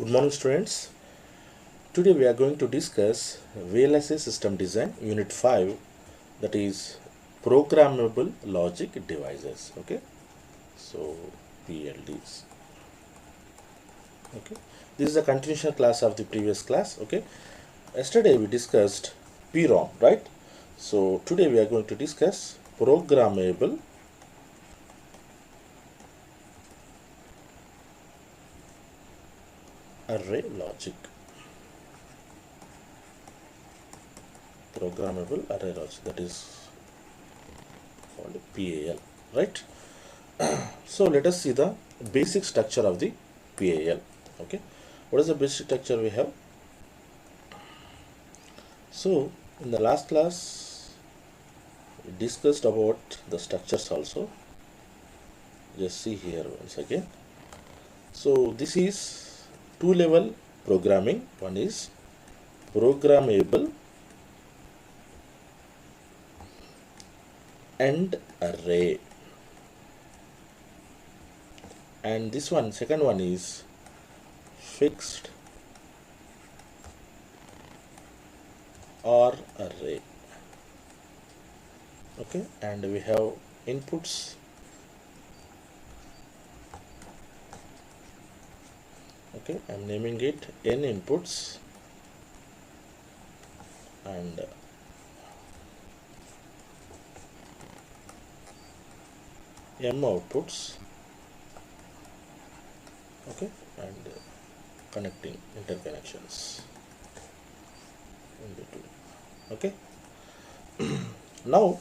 Good morning, students. Today we are going to discuss VLSI System Design Unit 5, that is Programmable Logic Devices. Okay, so PLDs. Okay, this is a continuation class of the previous class. Okay, yesterday we discussed PROM, right? So today we are going to discuss Programmable Array Logic. Programmable array logic, that is called PAL, right? So let us see the basic structure of the PAL. Okay, what is the basic structure we have? So in the last class we discussed about the structures also. Just see here once again. So this is two level programming. One is programmable and array, and this one, second one, is fixed or array. Okay, and we have inputs. Okay, I'm naming it n inputs and m outputs. Okay, and connecting interconnections in between. Okay, now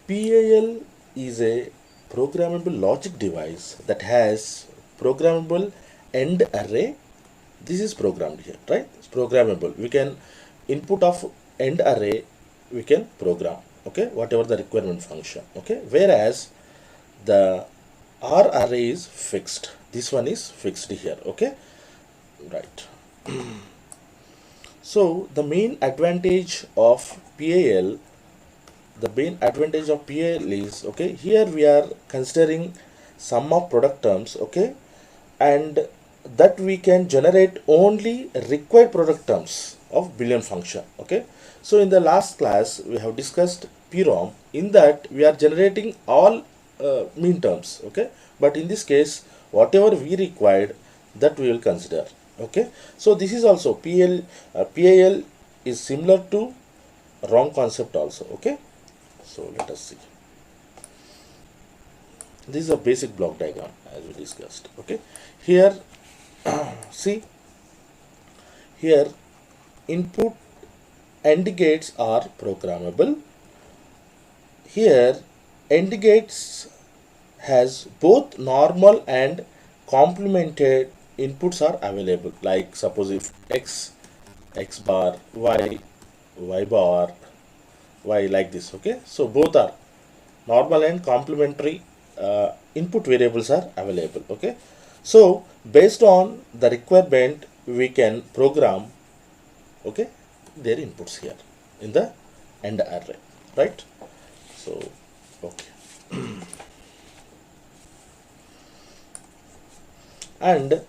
PAL is a programmable logic device that has programmable end array. This is programmed here, right? It's programmable. We can input of end array, we can program. Okay, whatever the requirement function. Okay, whereas the R array is fixed. This one is fixed here. Okay, right. So the main advantage of PAL, is, okay, here we are considering sum of product terms. Okay, and that we can generate only required product terms of Boolean function. Okay, so in the last class we have discussed PROM. In that we are generating all mean terms. Okay, but in this case whatever we required, that we will consider. Okay, so this is also PAL is similar to wrong concept also. Okay, so let us see. This is a basic block diagram as we discussed. Okay, here see, here input AND gates are programmable. Here AND gates has both normal and complemented inputs are available. Like suppose if x bar, y bar, y, like this. Okay, so both are normal and complementary input variables are available. Okay, so based on the requirement we can program, okay, their inputs here in the AND array, right? So okay, and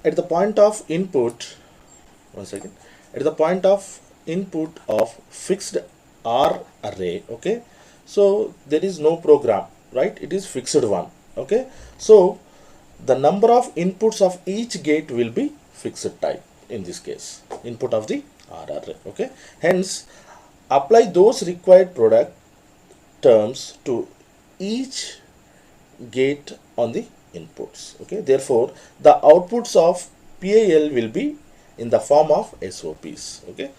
at the point of input, one second, at the point of input of fixed R array, okay, so there is no program, right? It is fixed one. Okay, so the number of inputs of each gate will be fixed type, in this case input of the R array. Okay, hence apply those required product terms to each gate on the inputs. Okay, therefore the outputs of PAL will be in the form of SOPs. Okay,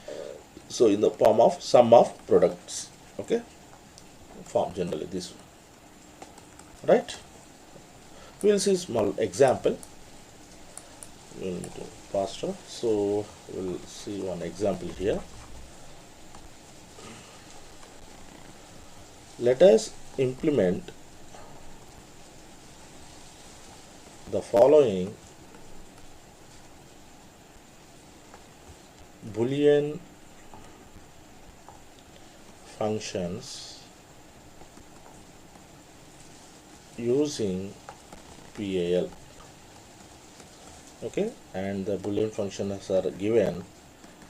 so in the form of sum of products. Okay, form generally this one, right? We will see small example. We will need to faster, so we'll see one example here. Let us implement the following Boolean functions using PAL. okay, and the Boolean functions are given.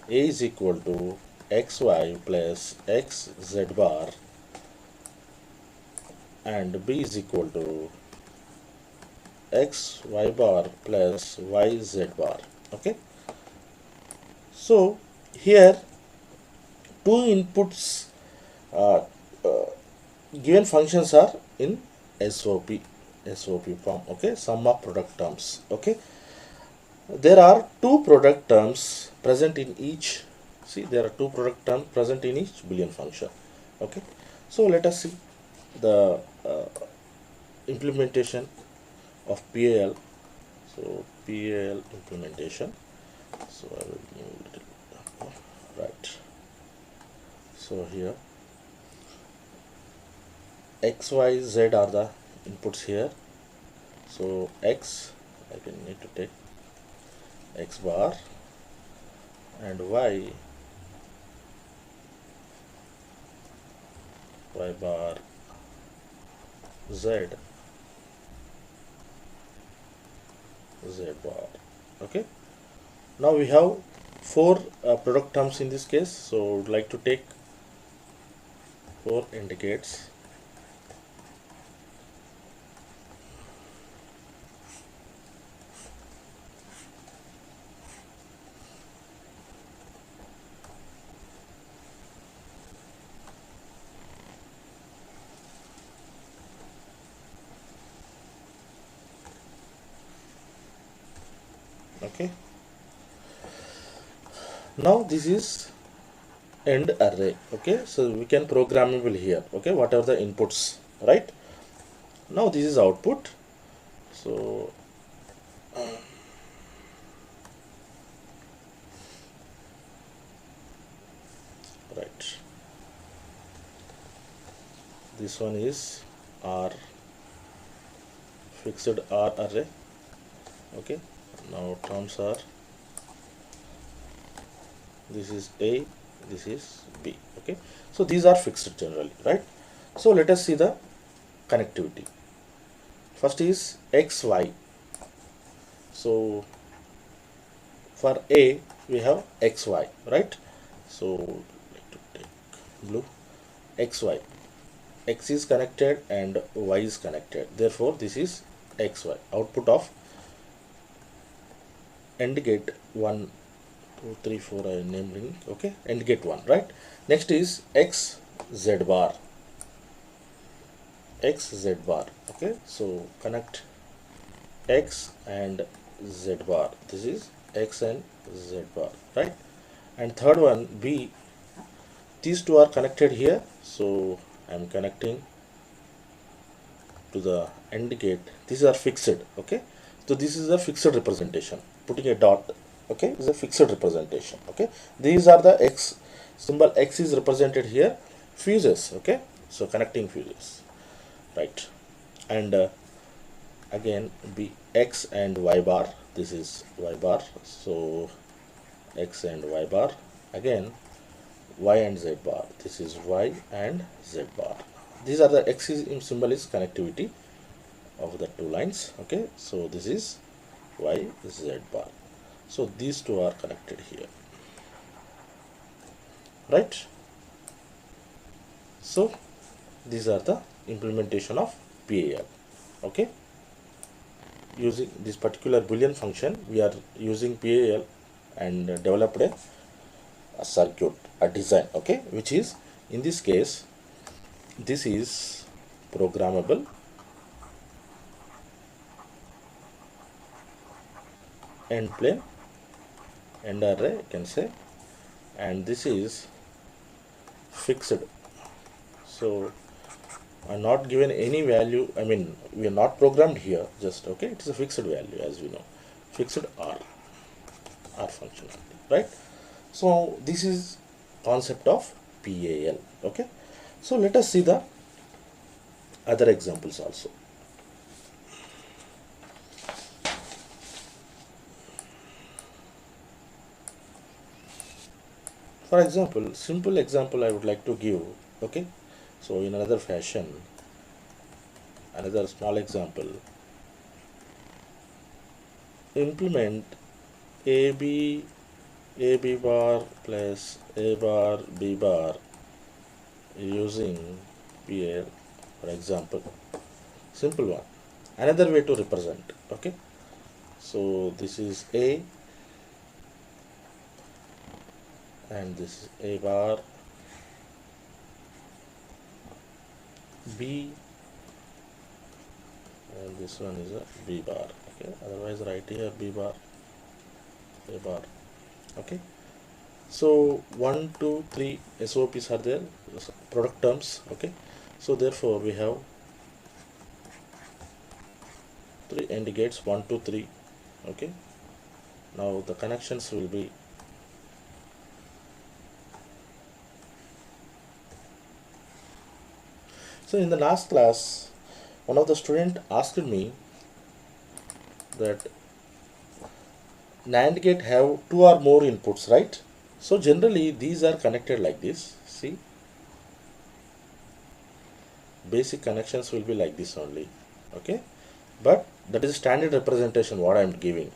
A is equal to xy plus xz bar, and B is equal to xy bar plus yz bar. Okay, so here two inputs uh, uh, given functions are in SOP form. Okay, sum of product terms. Okay, there are two product terms present in each. See, there are two product terms present in each Boolean function. Okay, so let us see the implementation of PAL. So PAL implementation. So I will move a little right. So here x, y, z are the inputs here. So x, I can need to take x bar, and y bar, z bar. Okay, now we have four product terms in this case, so I would like to take four indicates. Okay, now this is end array. Okay, so we can programmable here. Okay, whatever the inputs, right? Now this is output. So right, this one is R, fixed R array. Okay, now terms are, this is A, this is B. Okay, so these are fixed generally, right? So let us see the connectivity. First is xy. So for A we have xy, right? So like to take blue, xy, x is connected and y is connected, therefore this is xy, output of AND gate 1 2 3 4 I am naming. Okay, AND gate 1, right? Next is x z bar, okay, so connect x and z bar, this is x and z bar, right? And third one B, these two are connected here, so I am connecting to the AND gate. These are fixed. Okay, so this is a fixed representation, putting a dot. Okay, is a fixed representation. Okay, these are the x symbol, x is represented here, fuses. Okay, so connecting fuses, right? And again B, x and y bar, this is y bar, so x and y bar, again y and z bar, this is y and z bar. These are the x symbol is connectivity of the two lines. Okay, so this is y z bar, so these two are connected here, right? So these are the implementation of PAL. Okay, using this particular Boolean function we are using PAL and developed a circuit, a design. Okay, which is in this case this is programmable end plane, end array you can say, and this is fixed. So I'm not given any value, I mean we are not programmed here, just okay, it is a fixed value, as we know, fixed R functionality, right? So this is concept of PAL. Okay, so let us see the other examples also. For example, simple example I would like to give. Okay, so in another fashion, another small example. implement ab bar plus a bar b bar using PL, for example. Simple one. Another way to represent. Okay, so this is a and this is a bar, b, and this one is a b bar. Okay, otherwise write here b bar, a bar. Okay, so 1 2 3 SOPs are there, product terms. Okay, so therefore we have 3 AND gates, 1 2 3. Okay, now the connections will be so in the last class one of the student asked me that NAND gate have 2 or more inputs, right? So generally these are connected like this. See, basic connections will be like this only. Okay, but that is standard representation what I am giving.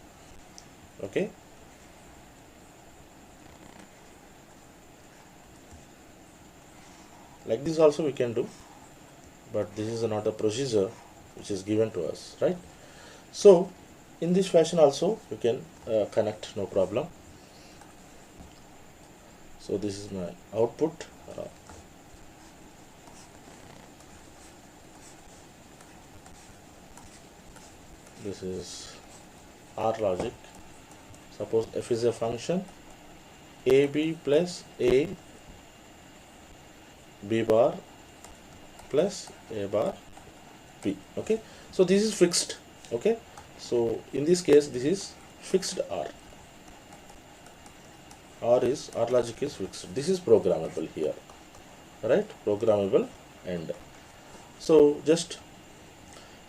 Okay, like this also we can do, but this is not a procedure which is given to us, right? So in this fashion also you can connect, no problem. So this is my output. This is R logic. Suppose f is a function, ab plus a b bar plus a bar b. Okay, so this is fixed. Okay, so in this case this is fixed R. R logic is fixed. This is programmable here, right? Programmable. And so just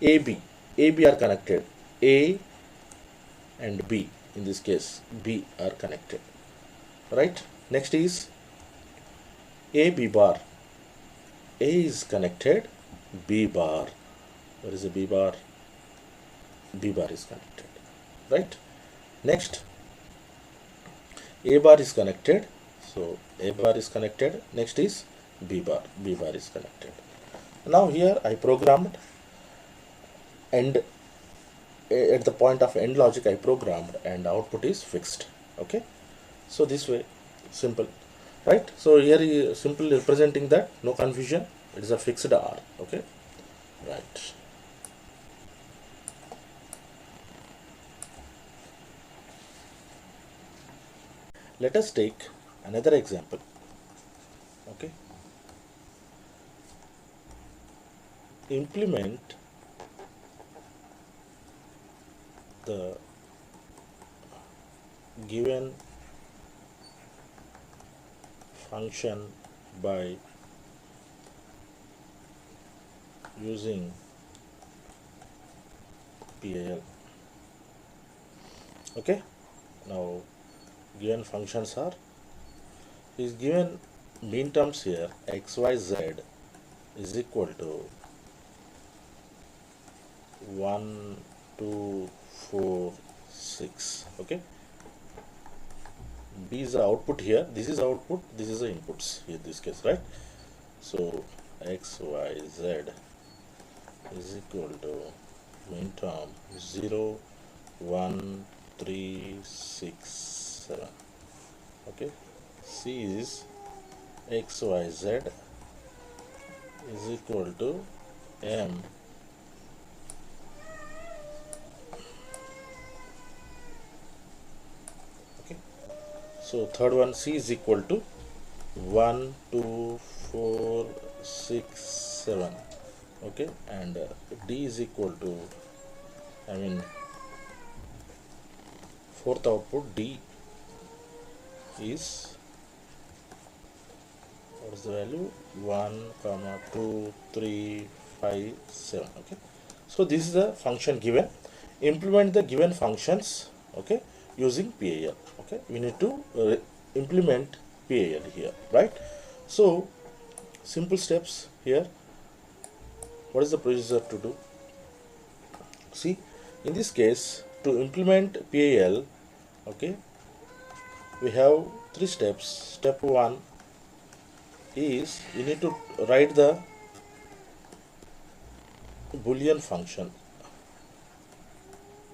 AB are connected, A and B, in this case B are connected, right? Next is AB bar, A is connected, B bar, where is a B bar? B bar is connected, right? Next A bar is connected, so A bar is connected. Next is B bar is connected. Now here I programmed, and at the point of end logic I programmed, and output is fixed. Okay, so this way, simple, right? So here is simply representing that, no confusion, it is a fixed R. Okay, right. Let us take another example. Okay, implement the given function by using PAL. Okay, now given functions are, is given mean terms here, x y z is equal to 1 2 4 6. Okay, B is the output here, this is output, this is the inputs in this case, right? So x y z is equal to mean term 0 1 3 6 7. Okay, C is x y z is equal to m So third one, C is equal to 1 2 4 6 7. Okay, and D is equal to, I mean fourth output D is, what is the value, 1 comma 2 3 5 7. Okay, so this is the function given. Implement the given functions, okay, using PAL. Okay, we need to implement PAL here, right? So simple steps here. What is the procedure to do? See, in this case to implement PAL, okay, we have three steps. Step 1 is you need to write the Boolean function,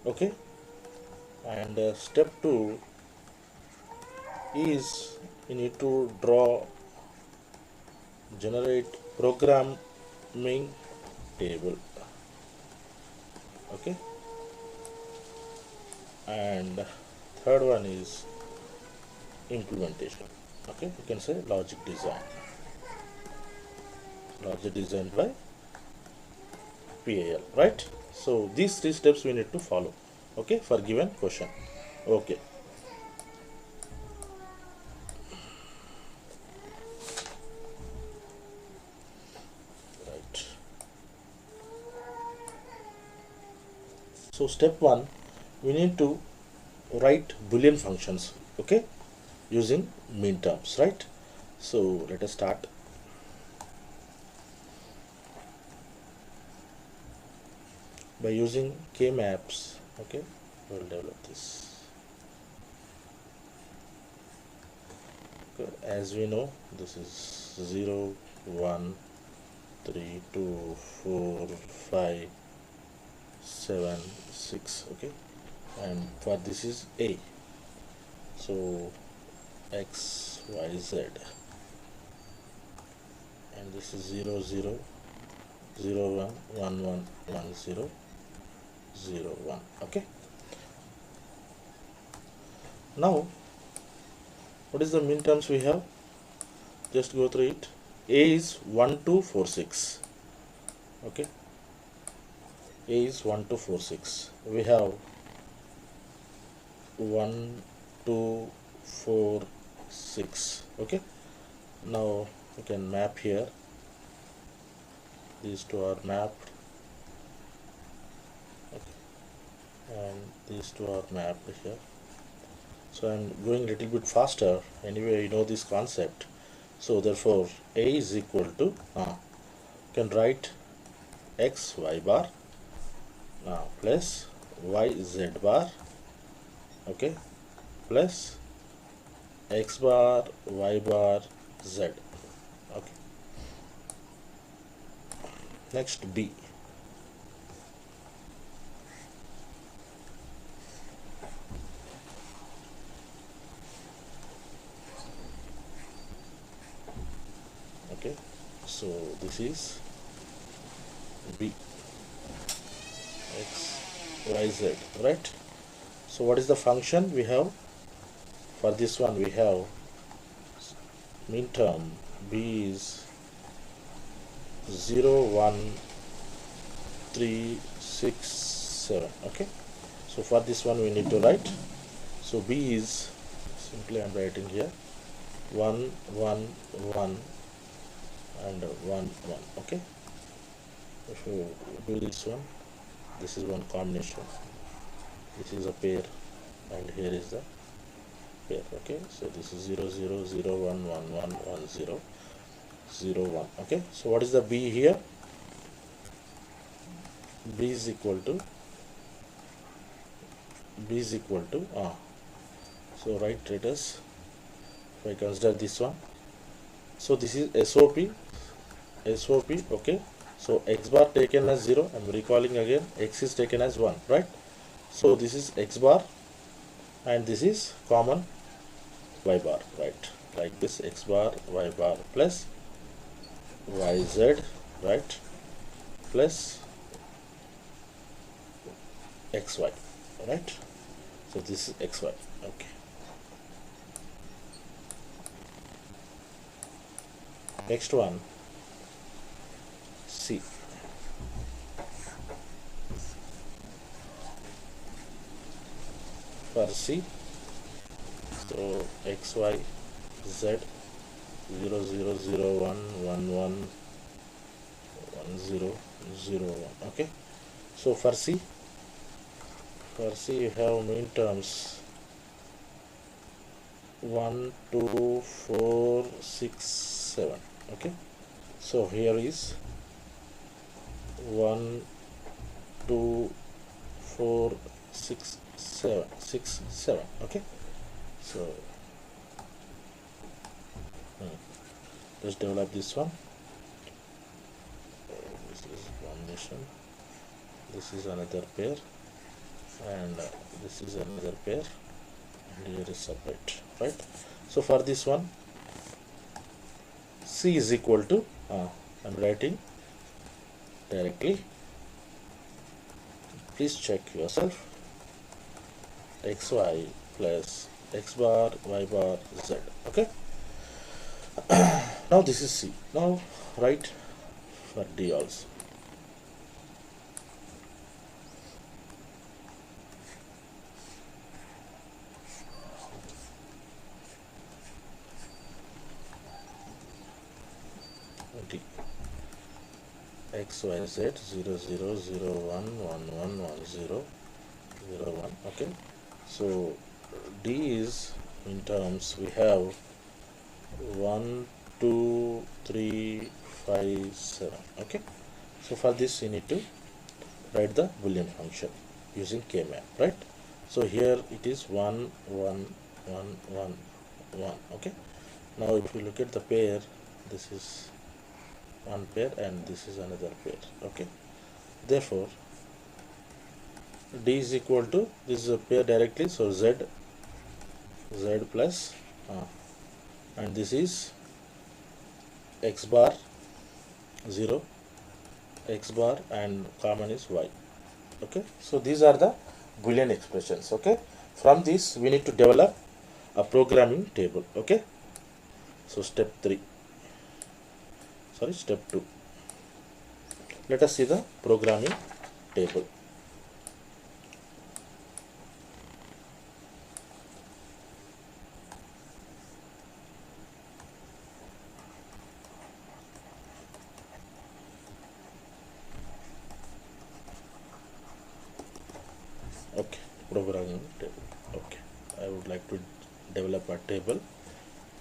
okay, and step 2 is you need to generate programming table, okay, and third one is implementation, okay. You can say logic design by PAL, right? So these three steps we need to follow, okay, for given question, okay. Right. So step 1, we need to write Boolean functions, okay, using min terms, right? So let us start. By using K-maps, okay, we'll develop this. Okay, as we know, this is 0, 1, 3, 2, 4, 5, 7, 6, okay, and for this is A, so X, Y, Z, and this is 0, 0, 0, 1, 1, 1, 1, 0, 0, 1, okay. Now what is the min terms we have? Just go through it. A is 1, 2, 4, 6, okay. A is 1, 2, 4, 6. We have 1, 2, 4, 6, okay. Now we can map here. These two are mapped, okay, and these two are mapped here. So I'm going a little bit faster. Anyway, you know this concept. So therefore A is equal to you can write X Y bar plus Y Z bar, okay, plus X bar Y bar Z, okay. Next B. Okay, so this is B, X, Y, Z, right? So what is the function we have? For this one we have min term B is 0, 1, 3, 6, 7, okay. So for this one we need to write, so B is simply I'm writing here 1, 1, 1 and 1, 1, okay. If you do this one, this is one combination, this is a pair, and here is the pair, okay. So this is 0, 0, 0, 1, 1, 1, 1, 0, 0, 1, okay. So what is the B here? B is equal to so right, let us, if I consider this one, so this is SOP, okay. So X bar taken as 0, I'm recalling again, X is taken as 1, right? So this is X bar and this is common Y bar, right? Like this, X bar Y bar plus YZ, right, plus XY, right? So this is XY, okay. Next one, C. For C, so XY Z 0, 0, 0, 1, 1, 1, 1, 0, 0, 1, okay. So for C you have min terms 1, 2, 4, 6, 7, okay. So here is 1, 2, 4, 6, 7 6 7. Okay, so let's develop this one. This is combination, this is another pair, and this is another pair, and here is separate, right? So for this one, C is equal to I'm writing directly, please check yourself, xy plus x bar y bar z. Okay, now this is C. Now write for D also. D x y z 0 0 0 1 1 1 1 0 0 1. Okay, so D is, in terms we have 1 2 3 5 7. Okay, so for this you need to write the Boolean function using K-map, right? So here it is 1 1 1 1 1. Okay, now if you look at the pair, this is one pair and this is another pair. Okay, therefore D is equal to, this is a pair directly, so z plus and this is x bar 0, x bar, and common is y. Okay, so these are the Boolean expressions. Okay, from this we need to develop a programming table. Okay, so step 2. Let us see the programming table. Okay, programming table. Okay, I would like to develop a table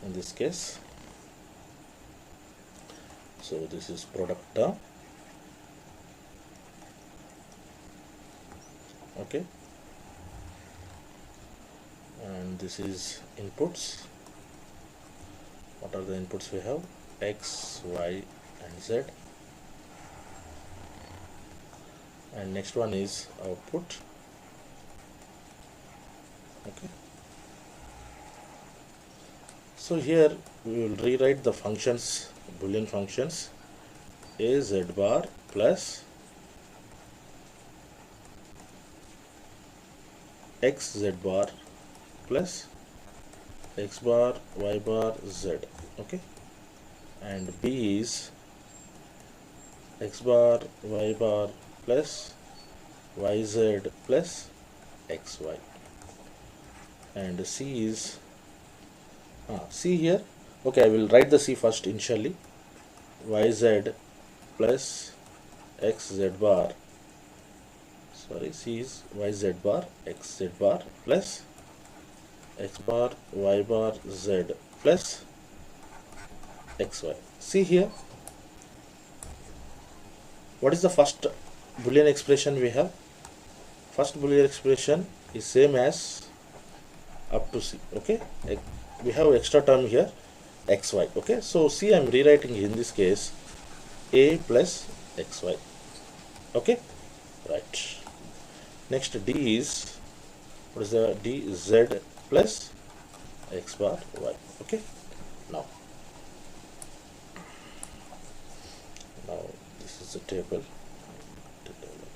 in this case. So this is product term. Okay, and this is inputs. What are the inputs we have? X, y, and z. And next one is output. Okay, so here we will rewrite the functions, Boolean functions, a z bar plus x z bar plus x bar y bar z. Okay, and b is x bar y bar plus yz plus xy, and c is C here. Okay, I will write the C first initially. Yz plus xz bar. Sorry, C is yz bar xz bar plus x bar y bar z plus xy. See here, what is the first Boolean expression we have? First Boolean expression is same as up to C. Okay, we have extra term here xy. Okay, so C I am rewriting in this case a plus xy. Okay, right. Next D is, what is the D? Z plus x bar y. Okay, now this is the table to develop.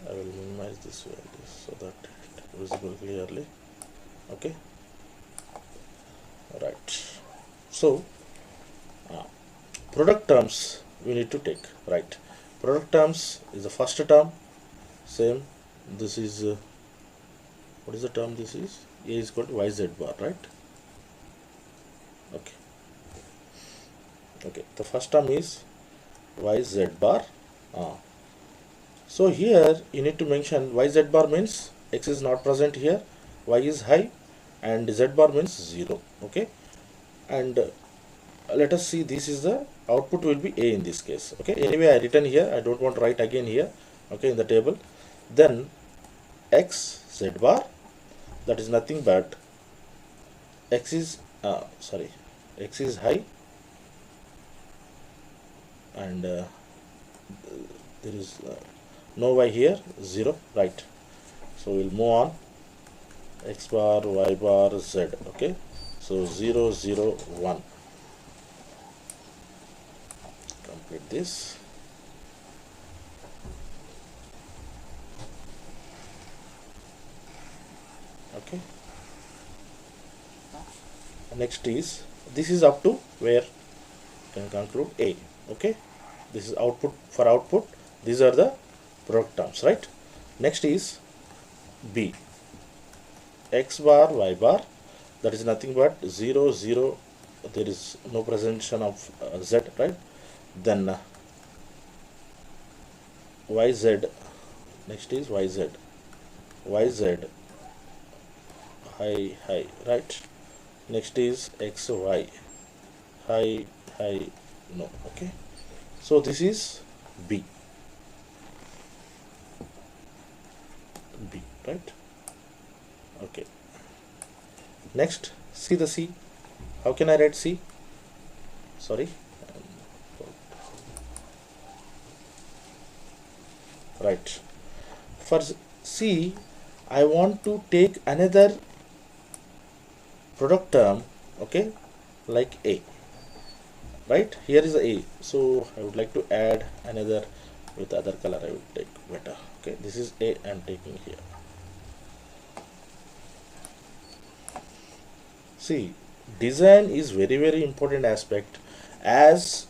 I will minimize this value so that it is visible clearly. Okay, right. So product terms we need to take, right? Product terms is the first term, same. This is what is the term? This is a is equal to yz bar, right? Okay, okay, the first term is yz bar. So here you need to mention yz bar means x is not present here, y is high, and z bar means 0. Okay, and let us see, this is the output will be A in this case. Okay, anyway I written here, I don't want to write again here. Okay, in the table, then x z bar, that is nothing but x is x is high, and there is no y here, 0, right? So we'll move on, x bar, y bar, z. Okay, so 0 0 1, complete this. Okay, next is, this is up to where can conclude A. Okay, this is output. For output, these are the product terms, right? Next is B, x bar, y bar, that is nothing but 0 0, there is no presentation of z, right? Then yz, next is yz, yz high high, right? Next is xy high high, no. Okay, so this is B, right? Okay, next, see the C. How can I write C? Sorry, right. For C, I want to take another product term, okay, like A, right? Here is A, so I would like to add another with other color. I would take better. Okay, this is A I am taking here. See, design is very important aspect. As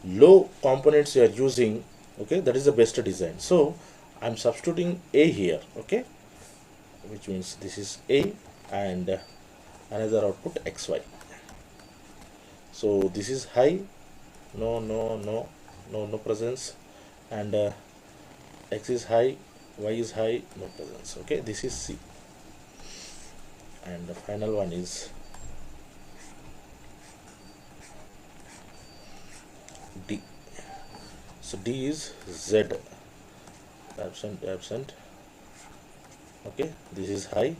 low components you are using, okay, that is the best design. So I'm substituting A here, okay, which means this is A and another output xy. So this is high, no presence, and x is high, y is high, no presence. Okay, this is C, and the final one is D. So D is Z, absent. Okay, this is high,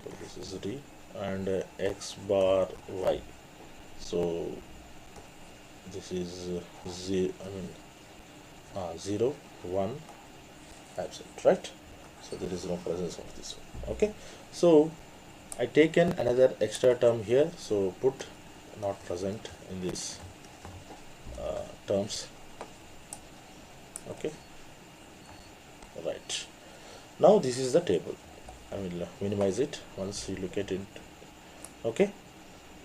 so this is D, and x bar y. So this is 0, 0 1 absent, right? So there is no presence of this one. Okay, so I taken another extra term here, so put not present in this terms. Okay, right. Now this is the table. I will minimize it once you look at it. Okay,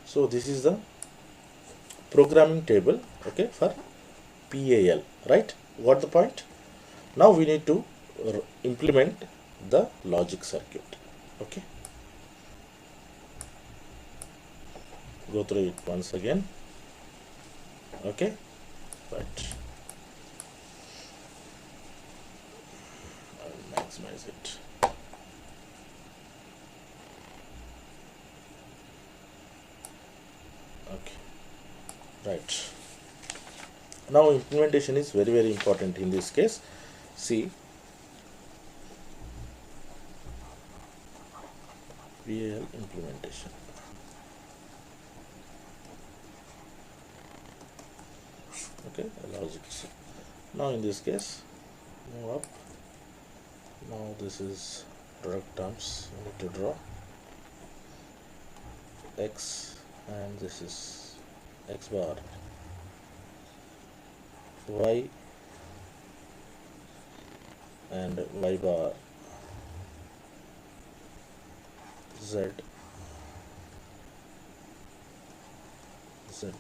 so this is the programming table, okay, for PAL, right? Got the point? Now we need to implement the logic circuit. Okay, go through it once again. Okay, right. I'll maximize it. Okay, right. Now implementation is very important in this case. See, PAL implementation. Okay, logic. Now in this case, move up. Now this is product terms. We need to draw x, and this is x bar, y, and y bar, z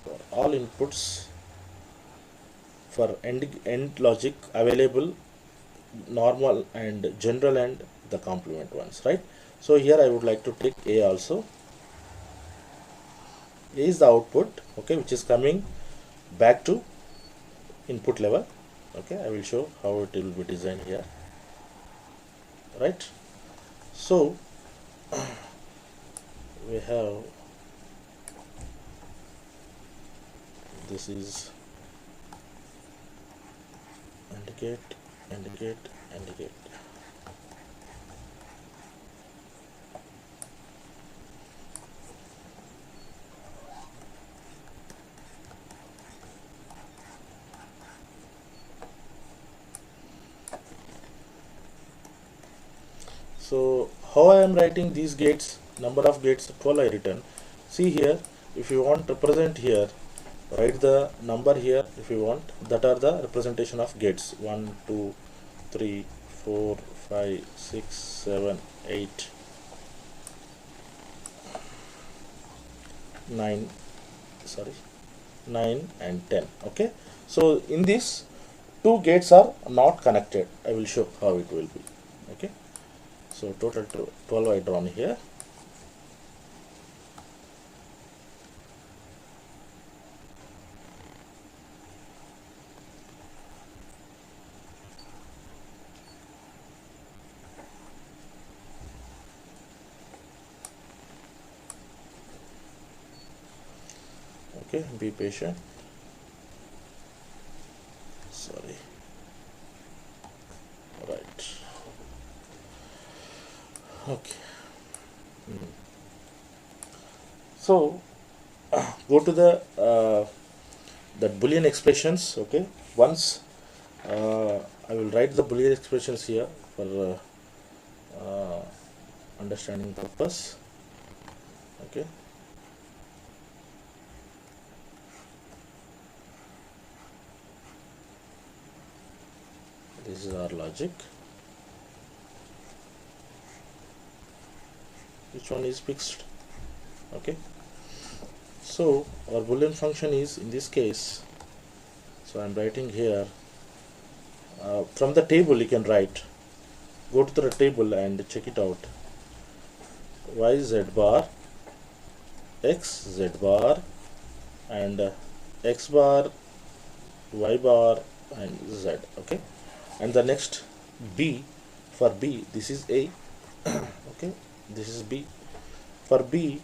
bar. All inputs for end logic available, normal and general and the complement ones, right? So here I would like to take A also. A is the output, okay, which is coming back to input level. Okay, I will show how it will be designed here, right? So we have this is indicate, indicate, indicate. So how I am writing these gates, number of gates 12 I written. See here, if you want to represent here, write the number here if you want. That are the representation of gates 1, 2, 3, 4, 5, 6, 7, 8, 9, sorry, 9 and 10. Okay, so in this, two gates are not connected. I will show how it will be. Okay, so total 12 I drawn here. Okay, be patient. Sorry. Right. Okay. So go to the that Boolean expressions. Okay. Once I will write the Boolean expressions here for understanding purpose. Okay. This is our logic. Which one is fixed? Okay. So our Boolean function is in this case. So I am writing here. From the table you can write. Go to the table and check it out. Y z bar, x z bar, and x bar, y bar, and z. Okay. And the next b, for b this is a. Okay, this is b. For b,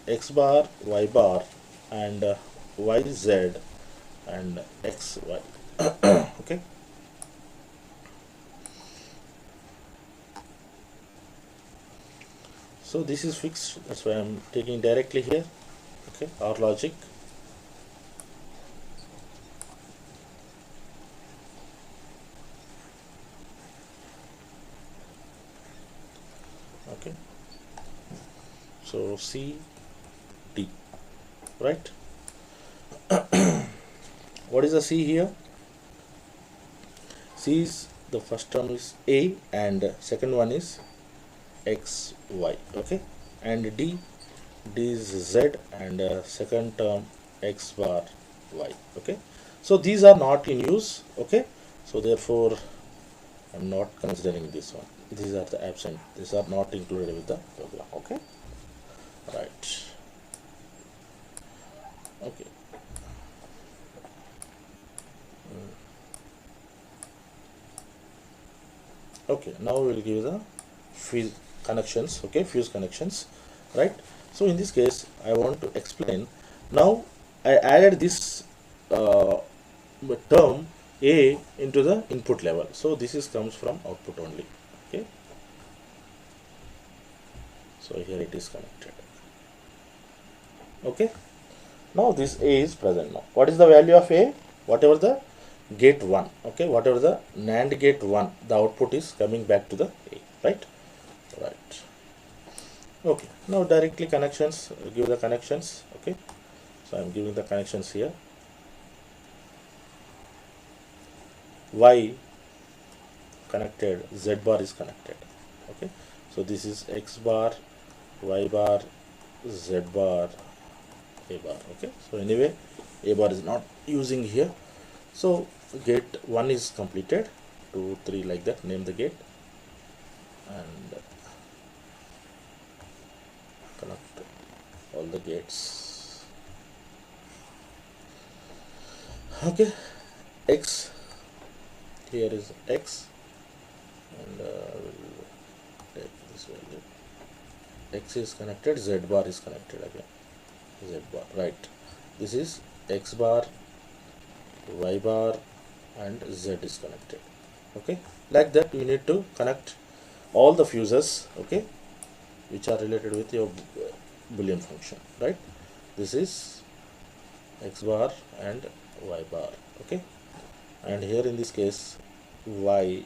x bar, y bar, and y z, and x y. Okay. So this is fixed. That's why I'm taking directly here. Okay, our logic. Okay, so C D, right? What is the C here? C is the first term is A and second one is X Y. Okay, and D is Z and second term X bar Y. Okay, so these are not in use. Okay, so therefore I'm not considering this one. These are the absent. These are not included with the program. Okay, right. Okay. Okay, now we will give the fuse connections. Okay, fuse connections, right? So in this case I want to explain. Now I added this term A into the input level, so this is comes from output only. Okay, so here it is connected. Okay, now this A is present. Now what is the value of A? Whatever the gate 1, okay, whatever the NAND gate 1, the output is coming back to the A, right? Right. Okay, now directly connections, give the connections. Okay, so I'm giving the connections here. Y connected, Z bar is connected. Okay, so this is X bar, Y bar, Z bar, A bar. Okay, so anyway A bar is not using here. So gate 1 is completed, 2, 3 like that, name the gate and connect all the gates. Okay, X, here is X and we'll take this value. X is connected, Z bar is connected again, Z bar, right? This is X bar, y bar and z is connected. Okay, like that you need to connect all the fuses, okay, which are related with your Boolean function, right? This is x bar and y bar, okay, and here in this case y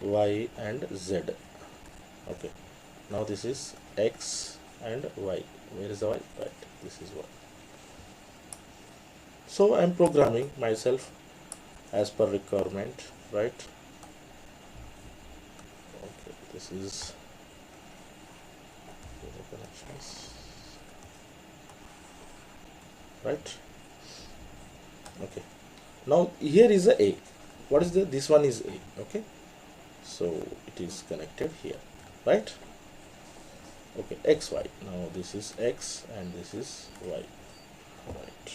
and z. Okay, now this is x and y. Where is the y? Right, this is y. So I'm programming myself as per requirement, right? Okay, this is the connections, right? Okay, now here is a what is this one is a, okay, so it is connected here, right? Okay, xy, now this is x and this is y, right?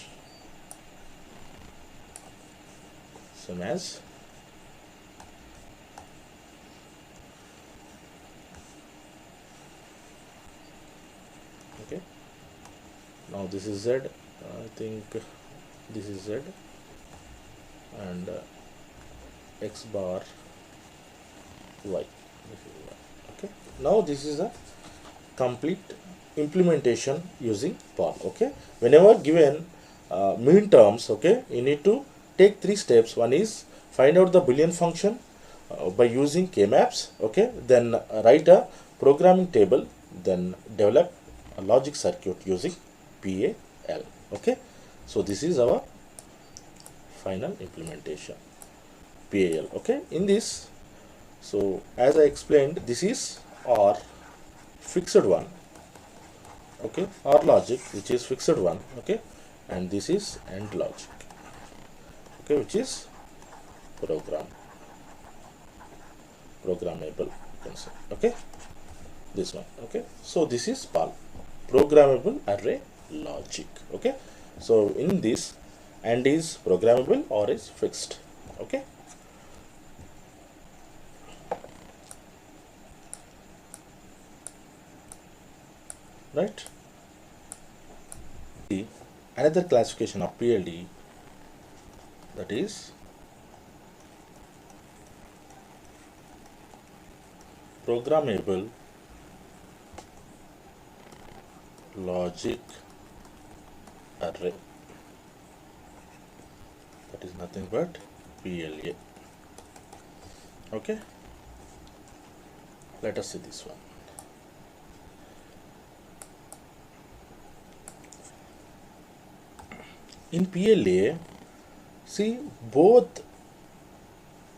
Same as okay, now this is z, I think this is z, and x bar y, this is y. Okay, now this is a complete implementation using Pal. Okay, whenever given mean terms, okay, you need to take 3 steps. One is find out the Boolean function by using k-maps, okay, then write a programming table, then develop a logic circuit using PAL. Okay, so this is our final implementation, PAL. Okay, in this, so as I explained, this is OR fixed one, okay, OR logic, which is fixed one, okay, and this is AND logic, okay, which is programmable, you can say, okay, this one. Okay, so this is Pal, programmable array logic. Okay, so in this, AND is programmable or is fixed. Okay, right? Another classification of PLD, that is programmable logic array, that is nothing but PLA. Okay, let us see this one. In PLA, see, both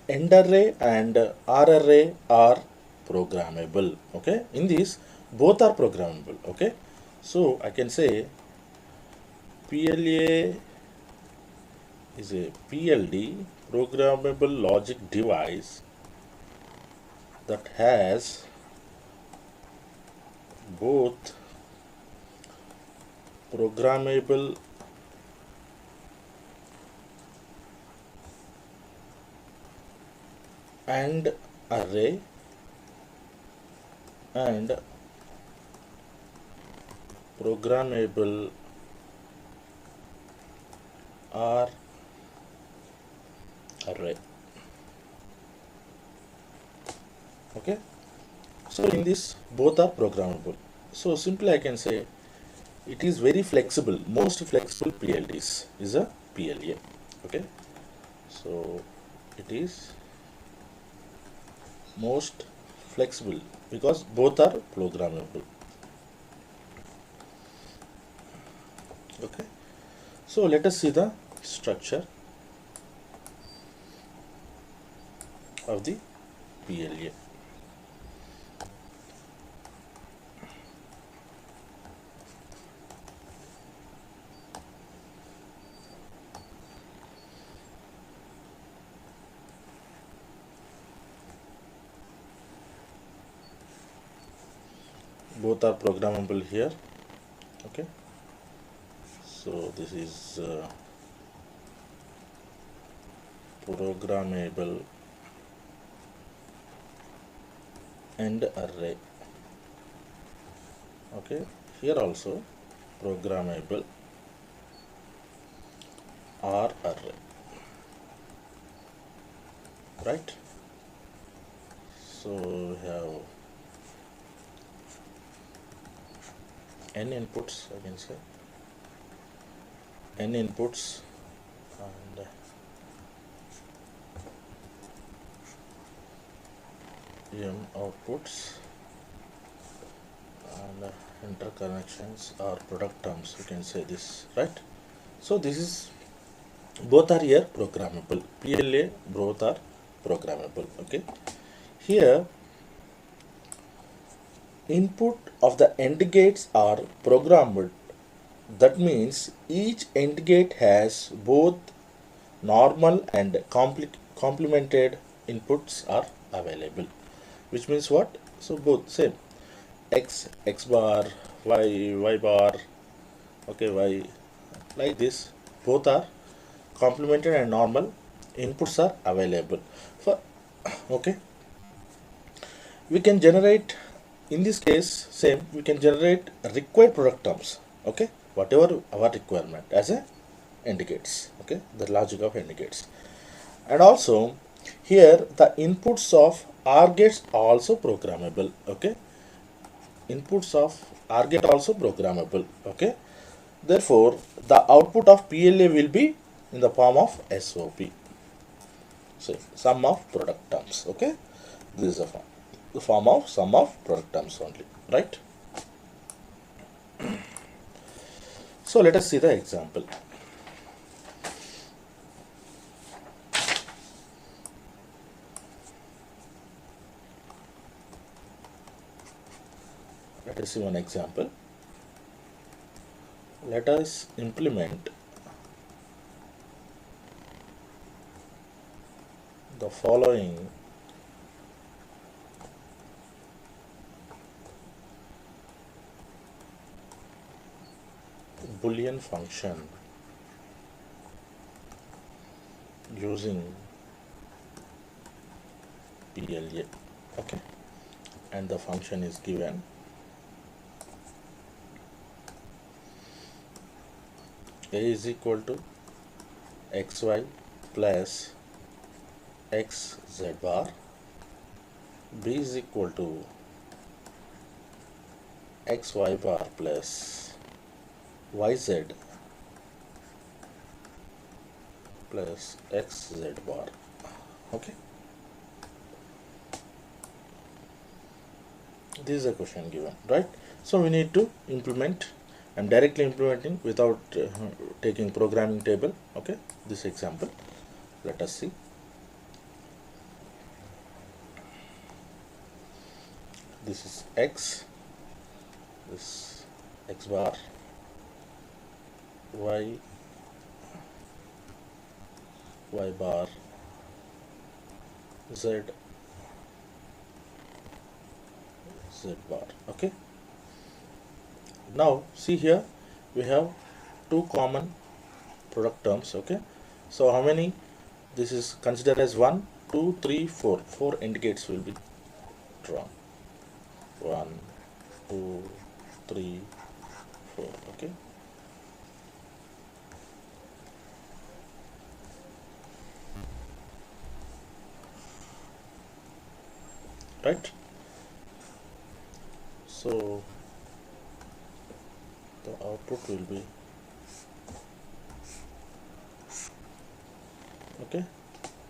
AND array and OR array are programmable. Okay, in this both are programmable. Okay, so I can say PLA is a PLD, programmable logic device, that has both programmable AND array and programmable OR array. Okay, so in this both are programmable, so simply I can say it is very flexible. Most flexible PLDs is a PLA. Okay, so it is most flexible because both are programmable. Okay, so let us see the structure of the PLA. Both are programmable here. Okay, so this is programmable AND array. Okay, here also programmable OR n inputs, I can say n inputs and m outputs and interconnections or product terms, you can say this, right? So this is, both are here programmable. PLA both are programmable. Okay, here input of the AND gates are programmed. That means each AND gate has both normal and complemented inputs are available, which means what? So both same, x bar, y bar, okay, y, like this, both are complemented and normal inputs are available for. Okay, we can generate, in this case same, we can generate required product terms, okay, whatever our requirement as a indicates, okay, the logic of indicates. And also here the inputs of OR gates also programmable. Okay, inputs of OR gate also programmable. Okay, therefore the output of PLA will be in the form of SOP, so sum of product terms. Okay, this is the form of sum of product terms only, right? So let us see the example. Let us see one example. Let us implement the following Boolean function using PLA. Okay, and the function is given a is equal to xy plus xz bar, b is equal to xy bar plus yz plus xz bar. Okay, this is a question given, right? So we need to implement. I'm directly implementing without taking programming table. Okay, this example, let us see. This is x, this x bar, y bar, z bar. Okay, now see here we have two common product terms. Okay, so how many? This is considered as 1 2 3 4. 4 indicates will be drawn. 1 2 3 4. Okay, right? So the output will be, okay,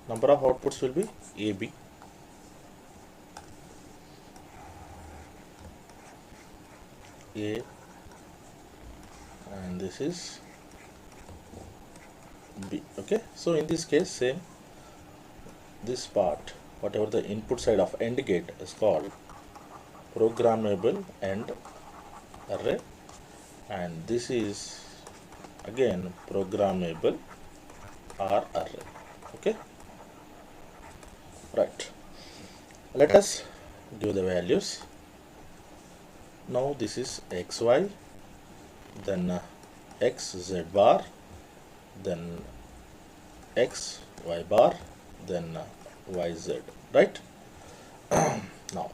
number of outputs will be AB, A, and this is B. Okay, so in this case same, this part, whatever the input side of AND gate is called programmable AND array, and this is again programmable OR array. Okay, right, let us give the values. Now this is xy, then xz bar, then xy bar, then yz, right? Now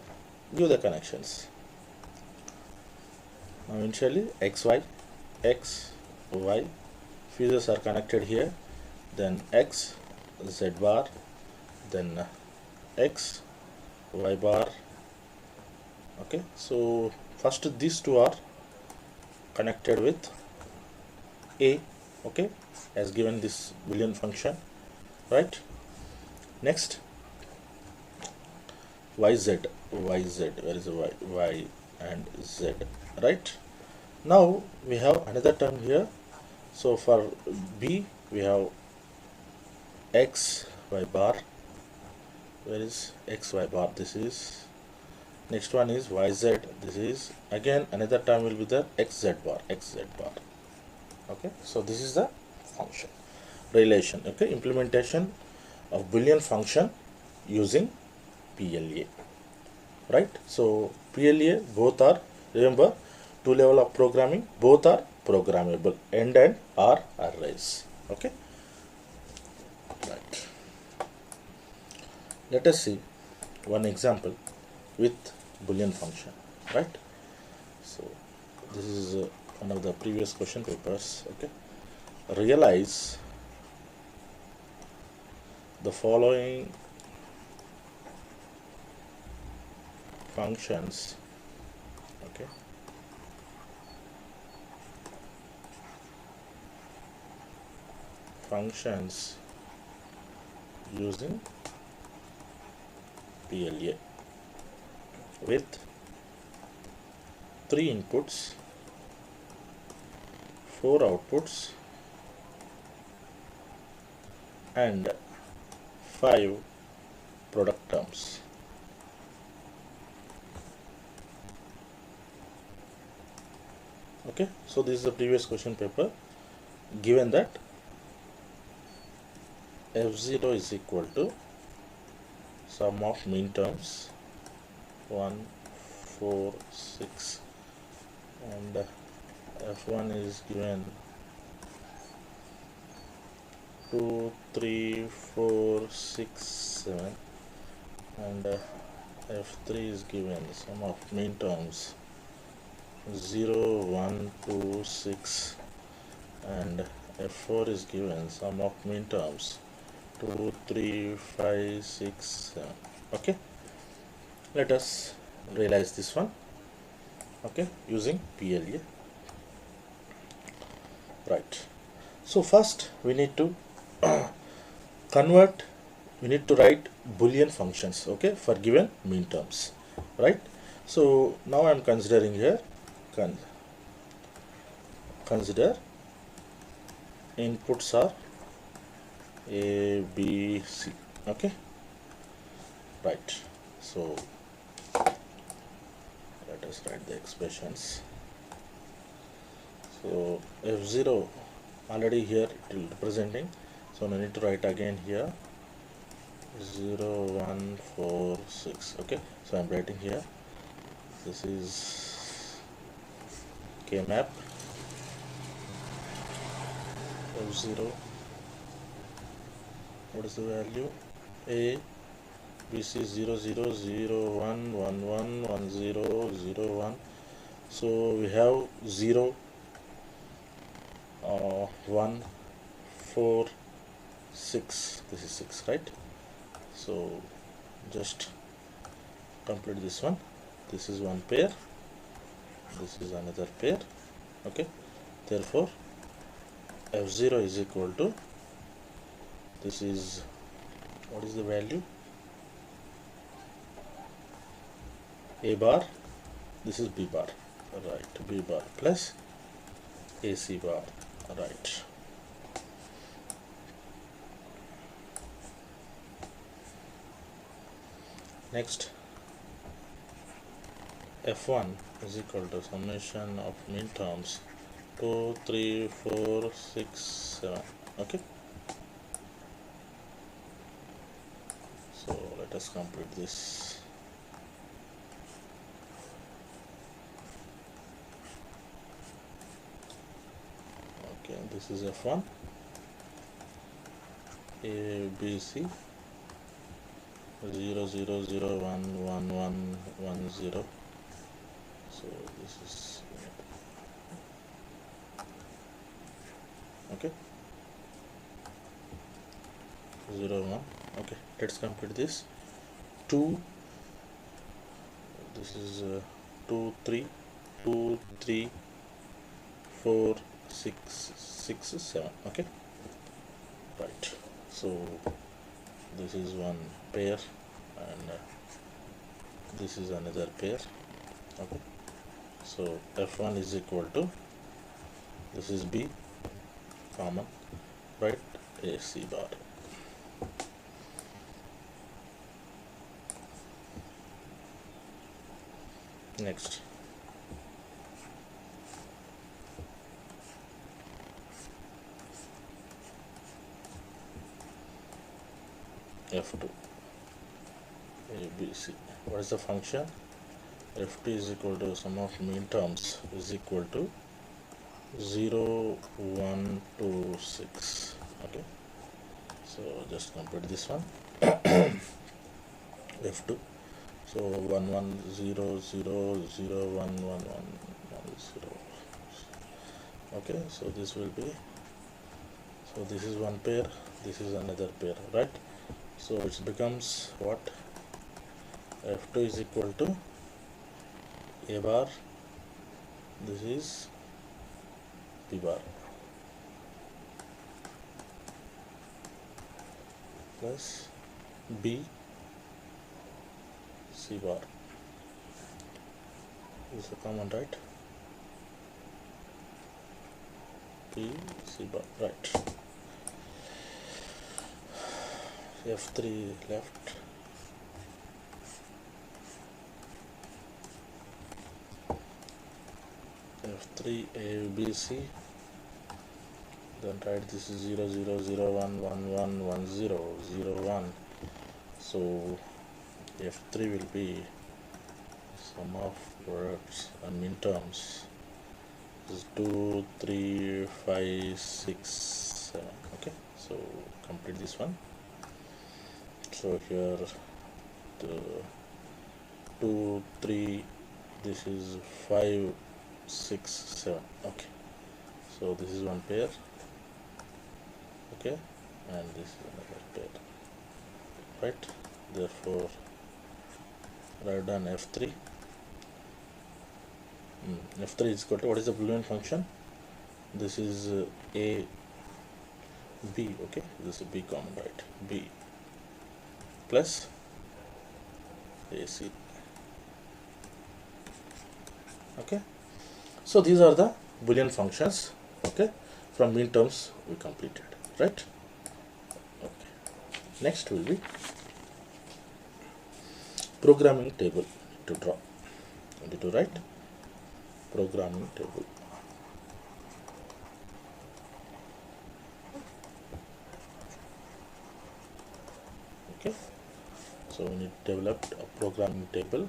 give the connections. Now initially xy, x, y, fuses are connected here, then x, z bar, then x, y bar. Okay, so first these two are connected with a, okay, as given this Boolean function, right? Next, yz, where is the y and z, right? Now we have another term here. So for b we have x y bar. Where is x y bar? This is, next one is yz. This is again another term will be the xz bar. Okay, so this is the function relation. Okay, implementation of Boolean function using PLA, right? So PLA, both are, remember, two level of programming, both are programmable, end and are arrays. Okay, right. Let us see one example with Boolean function, right? So this is one of the previous question papers. Okay, realize the following functions. Okay, functions using PLA with 3 inputs, 4 outputs and 5 product terms. Okay, so this is the previous question paper. Given that f0 is equal to sum of min terms 1, 4, 6 and f1 is given 2, 3, 4, 6, 7 and f3 is given sum of min terms 0, 1, 2, 6 and f4 is given sum of min terms 2, 3, 5, 6, 7. Okay, let us realize this one, okay, using PLA, right? So first we need to we need to write Boolean functions, okay, for given min terms, right? So now I am considering here, consider inputs are A, B, C, okay, right? So let us write the expressions. So f0 already here it will representing, so I need to write again here 0, 1, 4, 6. Okay, so I'm writing here, this is K map f0, what is the value, A, B, C, 0, 0, 0, 1, 1, 1, 1, 0, 0, 1. So we have 0, 1, 4, 6. This is 6, right? So just complete this one. This is one pair, this is another pair. Okay, therefore f0 is equal to, this is, what is the value, A bar, this is B bar, right? B bar plus AC bar, right? Next, f1 is equal to summation of min terms 2, 3, 4, 6, 7. Okay, so let us complete this. Okay, this is f1, A, B, C, 0, 0, 0, 1, 1, 1, 1, 0. So this is, okay, 0, 1. Okay, let's complete this. 2, this is 2, 3, 2, 3, 4 6 6 7. Okay, right. So this is one pair and this is another pair. Okay, so f1 is equal to, this is b common, right, ac bar. Next, f2 abc. What is the function? f2 is equal to sum of mean terms is equal to 0 1 2 6. Okay, so just complete this one. f2, so 1 1 0 0 0 1 1 1 1 0. Okay, so this will be, so this is one pair, this is another pair, right? So it becomes what? f2 is equal to a bar, this is b bar, plus b c bar. This is a common, right? b c bar, right. f3 left, f3 a b c, then write this is 0 0 0 1 1 1 1 0 0 1. So f3 will be sum of products and mean terms is 2 3 5 6 7. Okay, so complete this one. So here the 2 3, this is 5 6 7. Okay, so this is one pair. Okay, and this is another pair, right? Therefore write down f3. F3 is equal to, what is the Boolean function? This is a b. Okay, this is b common, right? B plus ac. Okay, so these are the Boolean functions. Okay, from mean terms we completed, right? Okay, next will be programming table to draw. We need to write programming table. Okay, so we need to develop a programming table.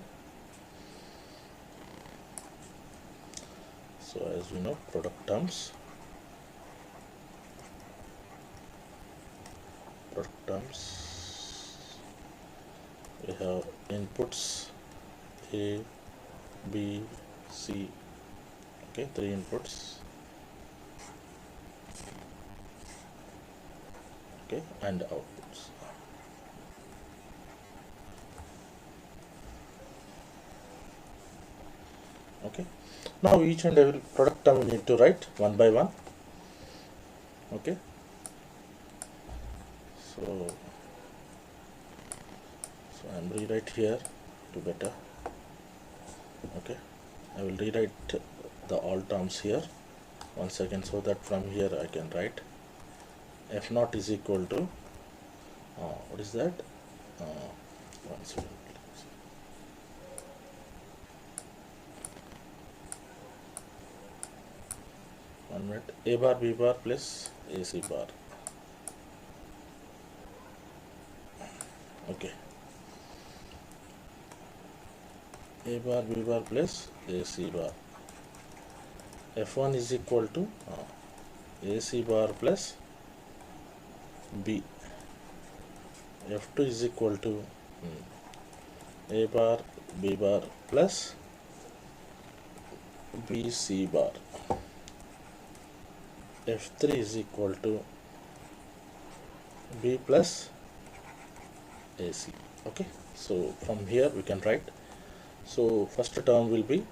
So as we know, product terms, we have inputs a b c. Okay, 3 inputs. Okay, and outputs. Okay, now each and every product term we need to write one by one. Okay, so I'm rewrite here to better. Okay, I will rewrite the all terms here 1 second, so that from here I can write f naught is equal to what is that? 1 second. One minute. A bar b bar plus ac bar. Okay, a bar b bar plus ac bar. f1 is equal to ac bar plus b. f2 is equal to a bar b bar plus bc bar. f3 is equal to b plus ac. Okay, so from here we can write, so first term will be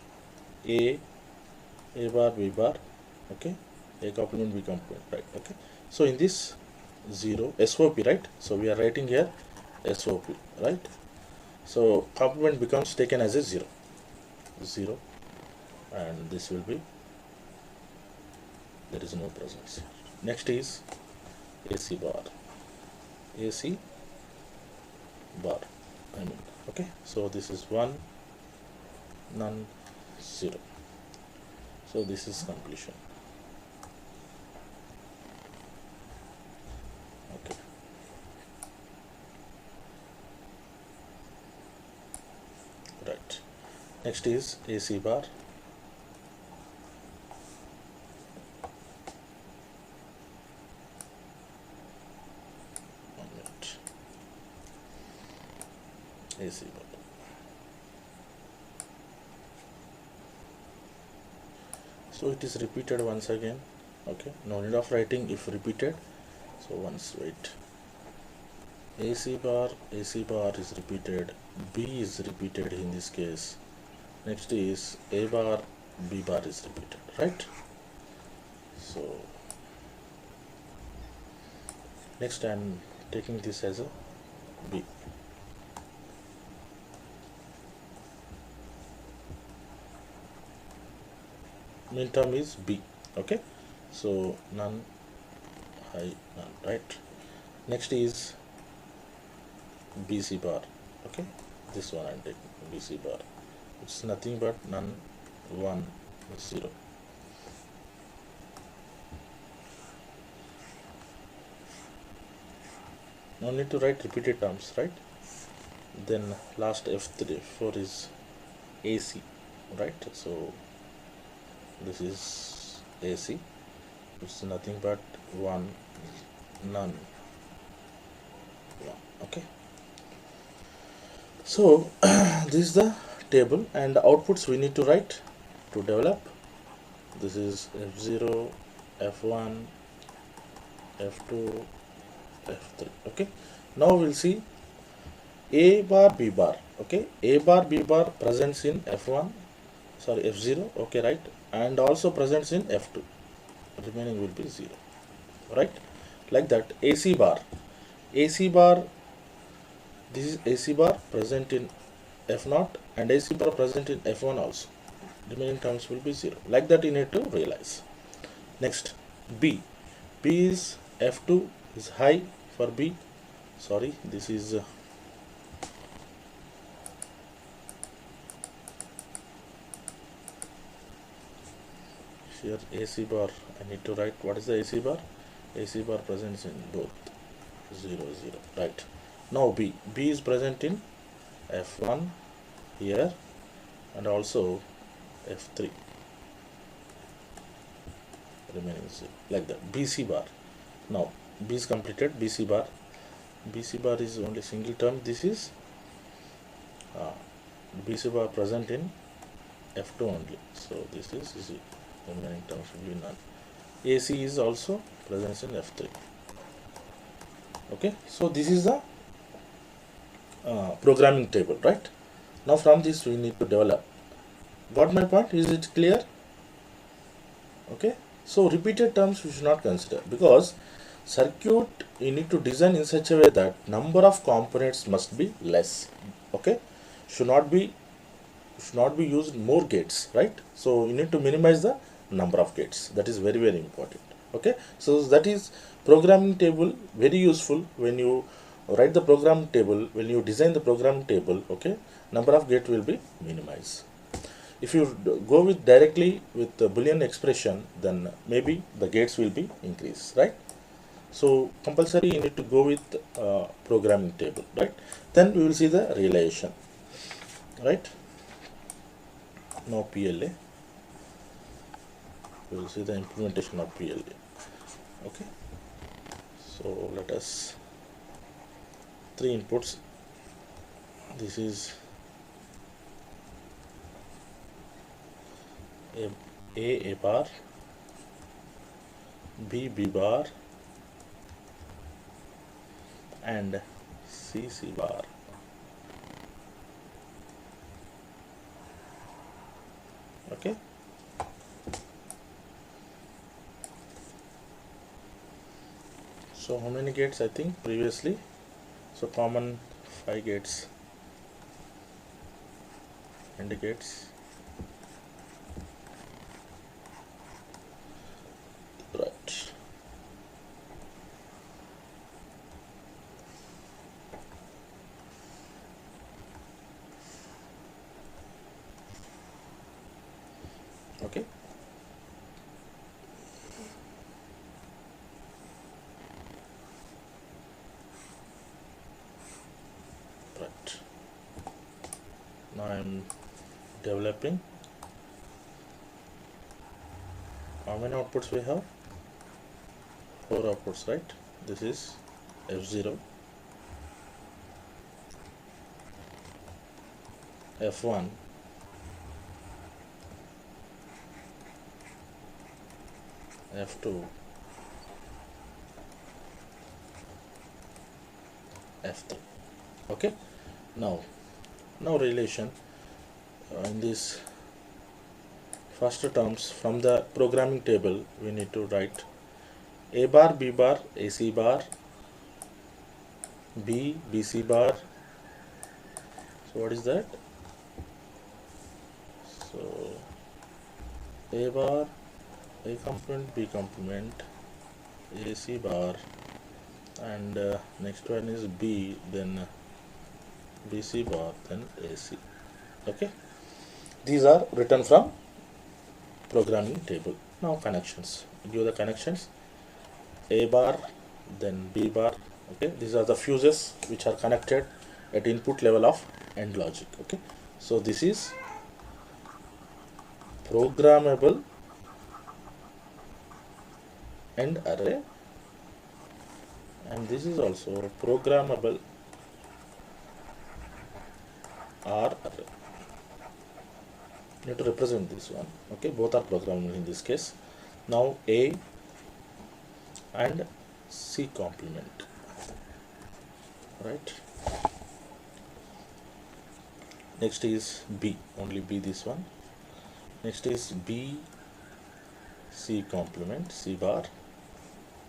a bar b bar Okay, A complement B complement, right? Okay, so in this 0 SOP, right? So we are writing here SOP, right? So complement becomes taken as a 0, 0, and this will be, there is no presence here. Next is AC bar, AC bar, I mean, okay, so this is 1, none, 0. So this is completion. Okay, right. Next is AC bar. One minute. AC bar. So it is repeated once again. Okay, no need of writing if repeated. So once, wait. AC bar is repeated. B is repeated in this case. Next is A bar, B bar is repeated, right? So next I am taking this as a B. Min term is B. Okay, so none, high, none, right? Next is BC bar. Okay, this one I'm taking BC bar. It's nothing but none, 1, 0. No need to write repeated terms, right? Then last F3, 4 is AC, right? So this is AC. It's nothing but 1, none, 1. Okay. So this is the table, and the outputs we need to write to develop. This is F0, F1, F2, F3. Okay, now we'll see A bar, B bar. Okay, A bar, B bar presents in F1, sorry, F0. Okay, right, and also presents in F2. Remaining will be 0, right? Like that. AC bar, this is AC bar present in F0 and AC bar present in F1 also. Remaining terms will be 0. Like that you need to realize. Next, B is F2 is high for B. Sorry, this is here AC bar. I need to write what is the AC bar. AC bar presents in both 0, 0, right? Now B is present in F1 here and also F3, remaining 0, like that. BC bar, now B is completed. BC bar is only single term. This is BC bar present in F2 only, so this is 0. Remaining terms will be none. AC is also present in F3. Okay, so this is the programming table, right? Now from this we need to develop. Got my point? Is it clear? Okay, so repeated terms we should not consider, because circuit you need to design in such a way that number of components must be less. Okay, should not be used more gates, right? So you need to minimize the number of gates. That is very, very important. Okay, so that is programming table, very useful when you write the program table, when you design the program table. Okay, number of gate will be minimized. If you go with directly with the Boolean expression, then maybe the gates will be increased, right? So compulsory you need to go with programming table, right? Then we will see the realization, right? Now PLA, we will see the implementation of PLA. Okay, so let us, 3 inputs. This is A bar, B bar, and C bar. Okay, So how many gates? I think previously, so common 5 gates, indicates, right. Okay, right. Now I'm developing. How many outputs we have? 4 outputs, right? This is F0, F1, F2, F3. Okay, now relation in this first terms from the programming table, we need to write A bar, B bar, AC bar, B, BC bar. So what is that? So A bar, A complement, B complement, AC bar, and next one is B, then BC bar, then AC. Okay, these are written from programming table. Now connections, give the connections. A bar, then B bar. Okay, these are the fuses which are connected at input level of AND logic. Okay, so this is programmable AND array, and this is also programmable OR array. You need to represent this one. Okay, both are programmable in this case. Now A and C complement, right? Next is B, only B, this one. Next is B, C complement, C bar,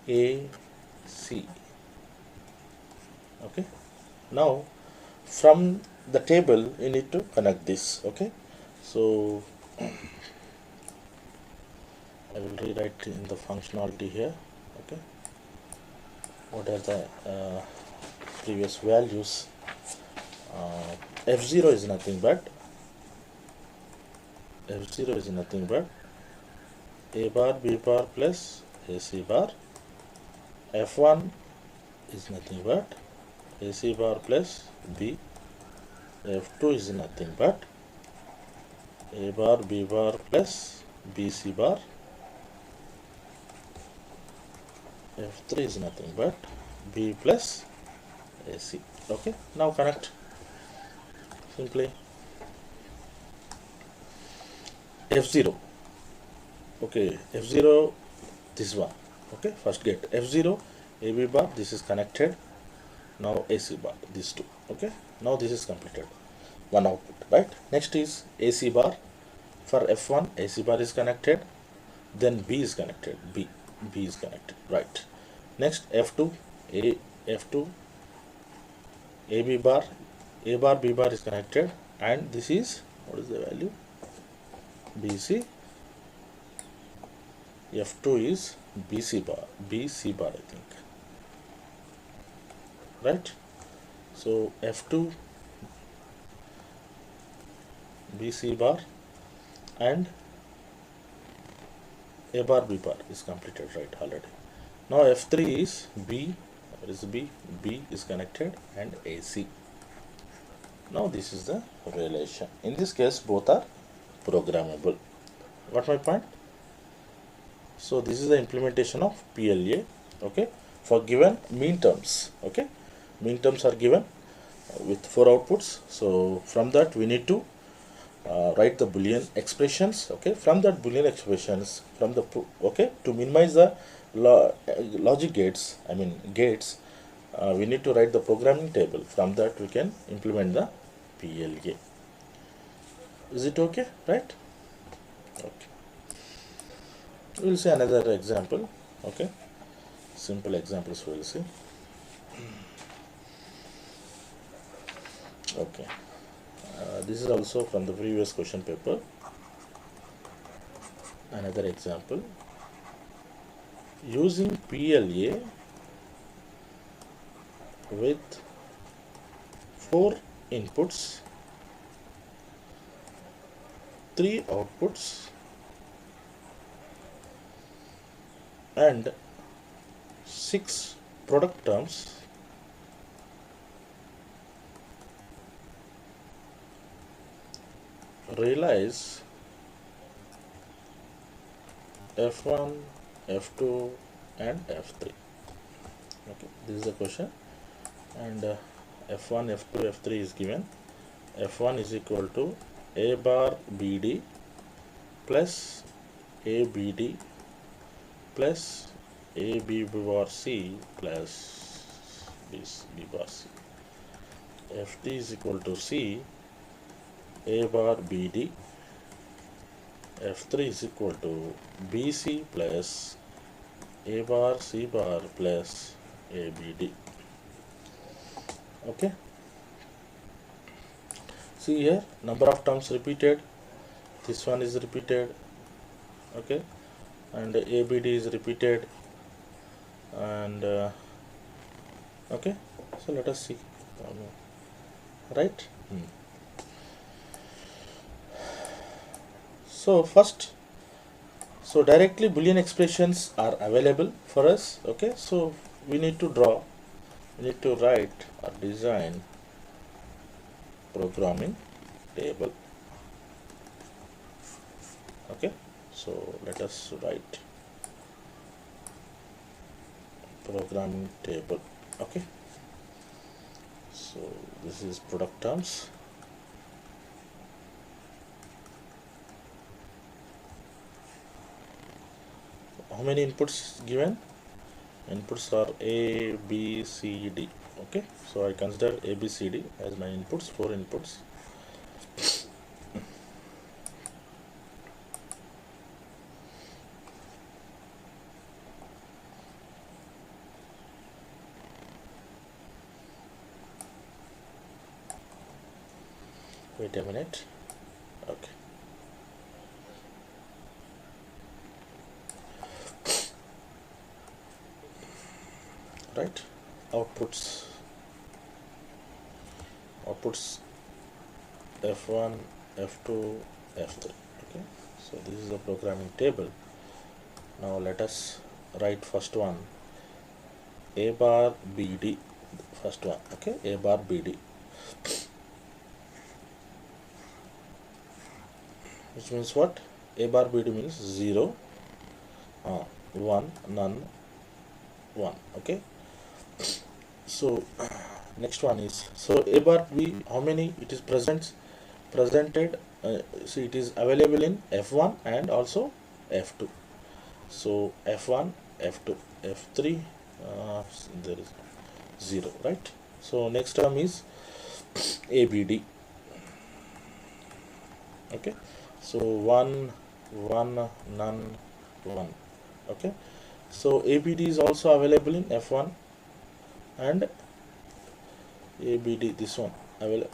A, C. Okay, now from the table you need to connect this. Okay, so I will rewrite in the functionality here. Okay, what are the previous values? F0 is nothing but A bar, B bar plus AC bar. F1 is nothing but AC bar plus B. F2 is nothing but A bar, B bar plus BC bar. F3 is nothing but B plus AC. Okay, now connect simply. F0, okay, F0, this one. Okay, first get F0, AB bar, this is connected. Now AC bar, these two. Okay, now this is completed, one output, right? Next is AC bar. For F1, AC bar is connected, then B is connected, B is connected, right? Next F2, F2, AB bar, A bar, B bar is connected, and this is, what is the value? BC. F2 is BC bar, I think, right? So F2, BC bar, and A bar, B bar is completed, right, already. Now F3 is B, where is B? B is connected, and AC. Now this is the relation. In this case, both are programmable. Got my point? So this is the implementation of PLA. Okay, for given mean terms. Okay, mean terms are given with 4 outputs. So from that we need to write the Boolean expressions. Okay, from that Boolean expressions, from the to minimize the logic gates, I mean gates, we need to write the programming table. From that we can implement the PLA. Is it okay, right? Okay, we'll see another example. Okay, simple examples we will see. Okay, this is also from the previous question paper. Another example, using PLA with 4 inputs, 3 outputs and 6 product terms, realize F1, F2 and F3. Okay, this is the question, and F1, F2, F3 is given. F1 is equal to A bar BD plus ABD plus AB bar C plus B bar C. F2 is equal to C A bar BD. F3 is equal to BC plus A bar C bar plus ABD. Okay, see here, number of terms repeated, this one is repeated, okay, and ABD is repeated, and okay, so let us see, right? So first, so directly Boolean expressions are available for us. Okay, so we need to write or design programming table. Okay, so let us write programming table. Okay, so this is product terms. How many inputs given? Inputs are A, B, C, D. Okay, so I consider A, B, C, D as my inputs, 4 inputs. Wait a minute. Okay. Right, outputs F1, F2, F3. Okay, so this is the programming table. Now let us write first one, A bar BD, first one. Okay, A bar BD, which means what? A bar BD means 0, 1, none, 1. Okay, so next one is, so A bar B, how many it is presented, see it is available in F1 and also F2. So F1, F2, F3, there is 0, right? So next term is ABD. Okay, so 1, 1, none, 1. Okay, so ABD is also available in F1 and ABD, this one available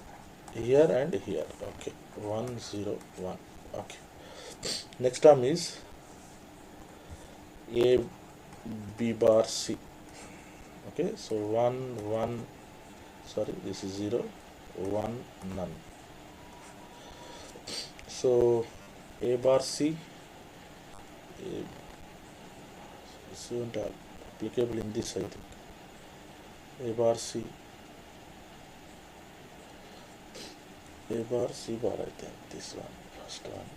here and here. Okay, 1, 0, 1. Okay, next term is A B bar C. Okay, so 1, 1, sorry, this is 0, 1, none. So A bar C, this isn't applicable in this, I think. A bar C, A bar C bar, I think this one, first one.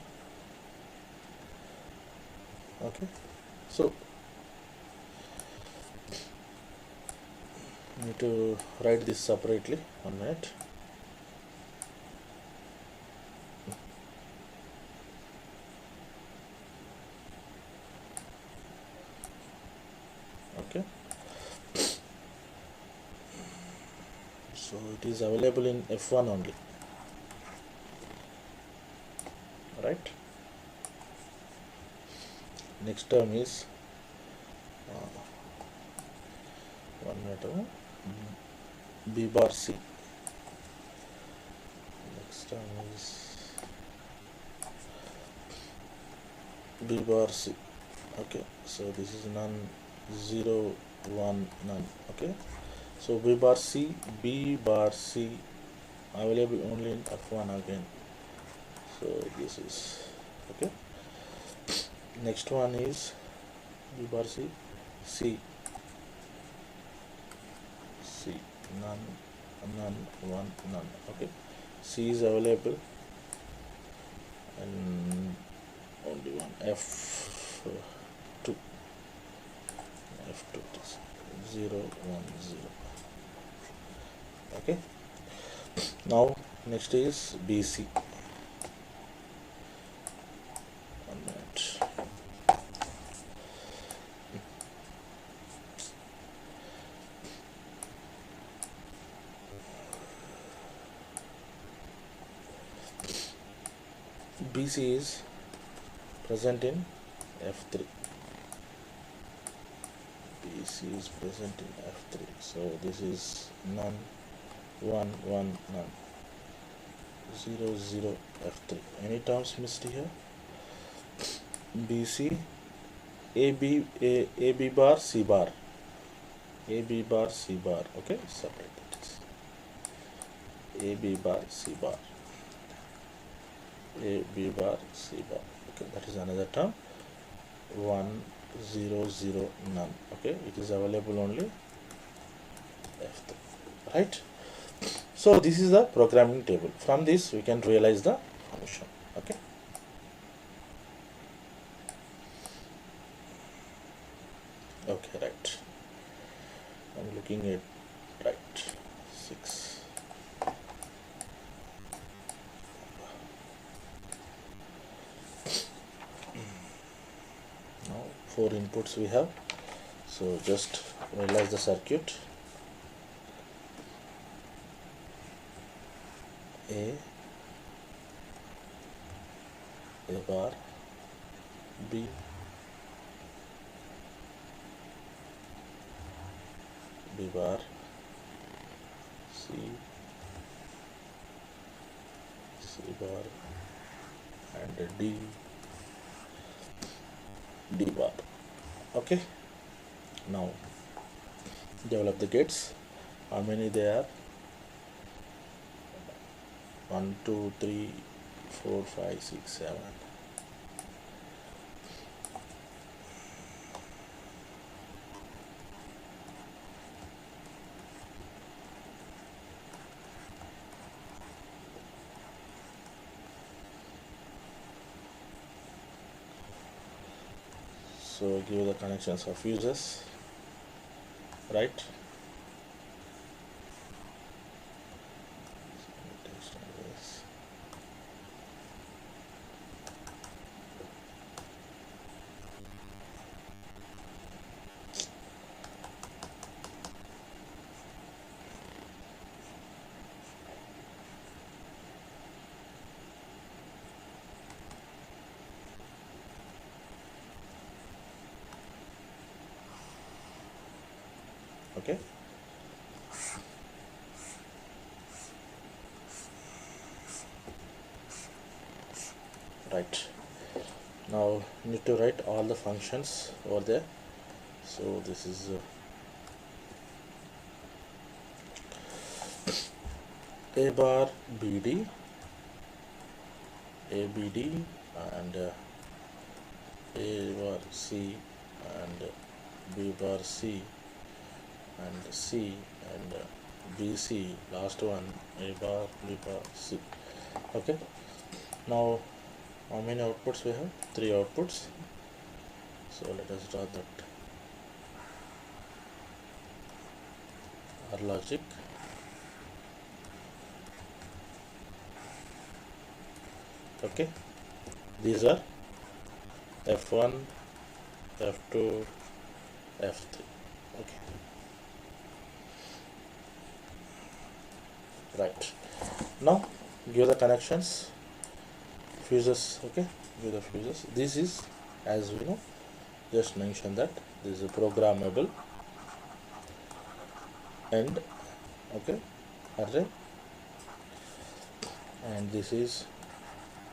Okay, so I need to write this separately. 1 minute. Okay, so it is available in F1 only, right? Next term is B bar C. Next one is B bar C. Okay, so this is none, 0 1 none. Okay, so B bar C available only in F1 again. So this is okay. Next one is B bar C none, 1 none. Okay, C is available and only one F2 0 1 0. Okay, now next is BC. 1 minute. BC is present in F3. BC is present in F3. So this is none, 1 1 none, 0 0 F3. Any terms missed here? BC AB bar C bar. AB bar C bar. Okay, separate that. AB bar C bar. AB bar C bar. Okay, that is another term. 1 0 0 none. Okay, it is available only F3. Right? So this is the programming table. From this we can realize the function. Okay. Okay, right. I'm looking at right 6. Now 4 inputs we have. So just realize the circuit. A bar, B, B bar, C bar, and D bar. Okay, now develop the gates. How many there are? 1 2 3 4 5 6 7. So give the connections of fuses, right? Okay, right. Now need to write all the functions over there. So this is A bar BD, ABD, and A bar C, and B bar C, and C, and BC, last one A bar B bar C. Okay, now how many outputs we have? 3 outputs. So let us draw that our logic. Okay, these are F1, F2, F3. Okay, right. Now give the connections, fuses. Okay, give the fuses. This is, as we know, just mention that this is a programmable end, okay, array, and this is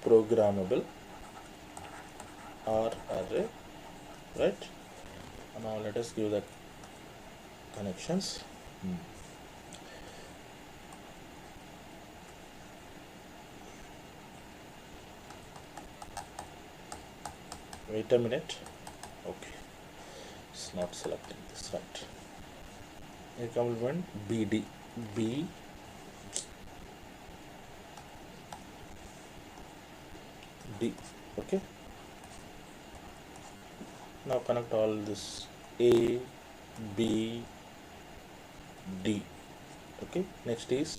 programmable R array, right? Now let us give the connections. Wait a minute. Okay, it's not selecting this, right? A complement BD B D. Okay. Now connect all this A B D. Okay. Next is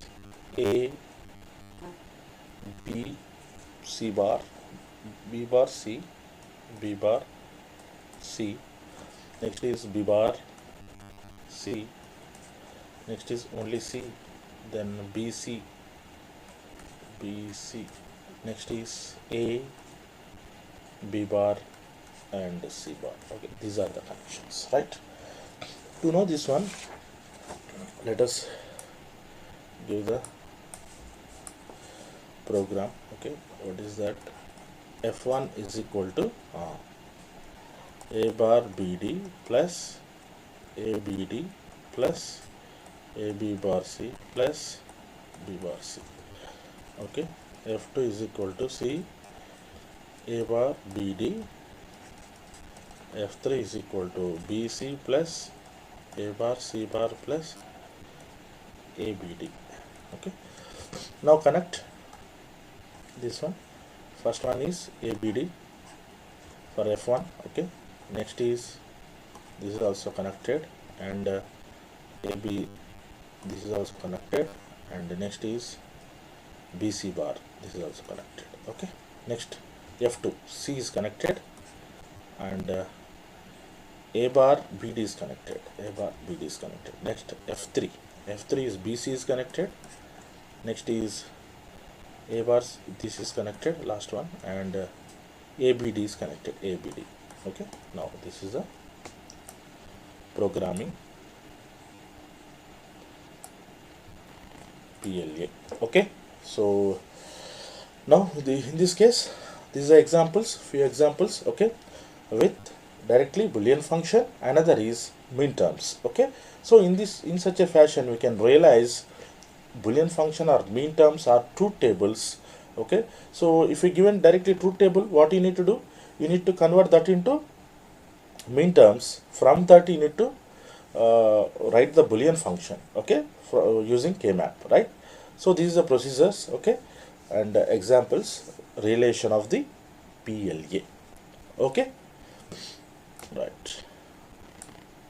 A B C bar B bar C B bar C. Next is B bar C. Next is only C. Then BC BC. Next is A B bar and C bar. Okay, these are the connections, right? To know this one, let us give the program. Okay, what is that? F1 is equal to A bar BD plus ABD plus AB bar C plus B bar C. Okay, F2 is equal to C A bar BD, F3 is equal to BC plus A bar C bar plus ABD. Okay, now connect this one. First one is ABD for F1. Okay, next is this is also connected, and AB, this is also connected, and the next is BC bar, this is also connected. Okay, next F2, C is connected, and A bar BD is connected, A bar BD is connected. Next F3, F3 is BC is connected, next is A bars, this is connected, last one, and ABD is connected, ABD. Okay, now this is a programming PLA. Okay, so now in this case, these are examples, few examples. Okay, with directly Boolean function, another is min terms. Okay, so in such a fashion we can realize Boolean function or min terms are truth tables. Okay, so if you given directly truth table, what you need to do, you need to convert that into min terms. From that you need to write the Boolean function, okay, for using kmap, right? So these are the procedures, okay, and examples, relation of the PLA. Okay, right.